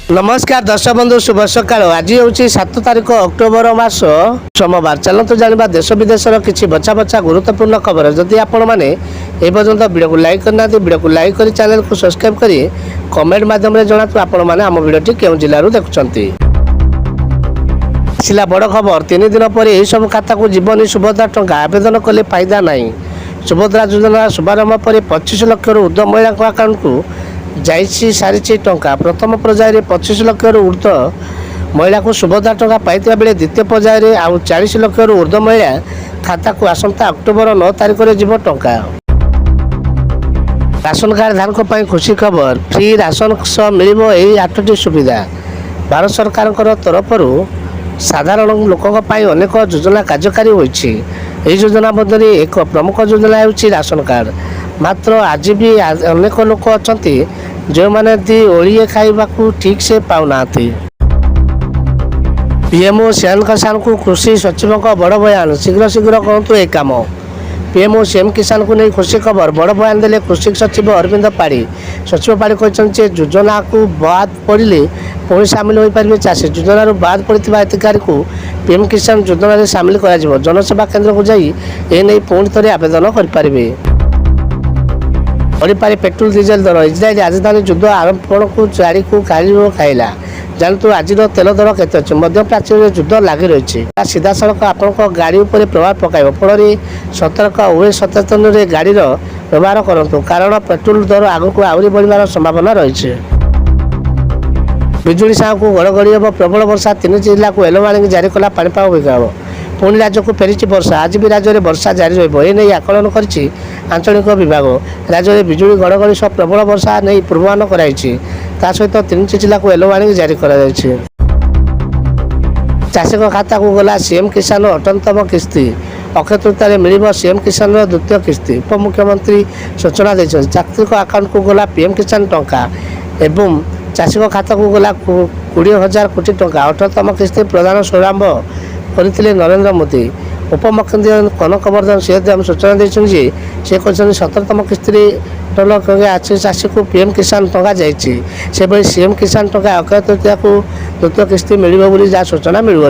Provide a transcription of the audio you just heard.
नमस्कार दर्शक बंधु शुभ सकाळ। आज हूँ 7 तारिख अक्टोबर मास सोमवार। चलतु जाना देश विदेशर किसी बछा बछा गुरुत्वपूर्ण खबर। जदि आपण मैंने ए पर्यंत वीडियो को लाइक करना वीडियो को लाइक कर चैनल को सब्सक्राइब करी कमेंट माध्यम जनातु आपण मैंने आम भिडियोटी केउं जिल्लारू देखुछंती। आसिला बड़ खबर 3 दिन पर यह सब खाता को जीवन सुभद्रा टंका आवेदन कले फायदा नहीं। सुभद्रा योजना शुभारंभ पर 25 लाख ऊर्ध्व महिला अकाउंट को जाइछि सारी टंका। प्रथम पर्यायर 25 लाख ऊर्ध्व महिला को सुभद्रा टंका पाइता बेले द्वितीय पर्यायर आउ 40 लाख ऊर्ध्व महिला खाता को आसंता अक्टोबर 9 तारिख में जीव टंका। राशन कार्ड धारक पर खुशी खबर। फ्री राशन सह मिल 8टी सुविधा। भारत सरकार तरफ साधारण लोकों अनेक योजना कार्यकारी होइछि। एही योजना मध्य एक प्रमुख योजना है राशन कार्ड। मात्र आज भी अनेक लोक अच्छा जो मैंने दी ओलिए खाइबा ठीक से पाऊना। पीएमओ सीएम किसान को कृषि सचिव बड़ बयान। शीघ्र शीघ्र कहतु ए कम। पीएमओ सीएम किसान को नहीं खुशी खबर। बड़ बयान देले कृषि सचिव अरविंद पाढ़ी। सचिव पाढ़ी कहते योजना को बाद पड़े पुणी सामिल हो पारे चाषी। योजन बाद पड़ता हितग्राही को पीएम किसान योजन सामिल कर जनसेवा केन्द्र को जाई एने पुणी थे आवेदन करें। बढ़ीपारे पेट्रोल डीजेल दर। इजराइल राजधानी युद्ध आरंभ को चाड़ी को खाइला। जानतु आज तेल दर केते अच्छे। मध्य प्राच्य युद्ध लगी रही सीधा सड़क आपण गाड़ी उपर प्रभाव पकाइब। फल सतर्क ओ सचेतन गाड़ी व्यवहार करूँ कारण पेट्रोल दर आगक आहरी बढ़िबार संभावना रही। बिजुली साहू को घड़घड़ी हम प्रबल वर्षा 3 जिला को येलो वार्निंग जारी कला पाणीपाग विभाग। पुणी राज्य को फेरी वर्षा। आज भी राज्य में वर्षा जारी रही आकलन कर आंचलिक विभाग। राज्य में बिजुली घड़घड़ी सह प्रबल वर्षा नहीं पूर्वानुमान कराई। सहित 3 जिला को येलो वार्निंग जारी कर चाषी खाता को गला सीएम किसान 58तम किस्ती। अक्षय तृतीय मिल सीएम किसान द्वितीय किस्ती। उपमुख्यमंत्री सूचना देते चाषी आकाउंट को गला पीएम किसान टंका एवं चाषी खाता को गला 20,000 कोटी टंका। 18तम किस्ती प्रदान शुभारंभ करते नरेंद्र मोदी। उपमुख्यमंत्री कनक वर्धन सिंह सूचना देते से 17तम किस्ती चाषी को पीएम किसान टंका जाइए। सीएम किसान टंका अक्षय तृतीया को द्वितीय किस्ती मिल जहाँ सूचना मिल।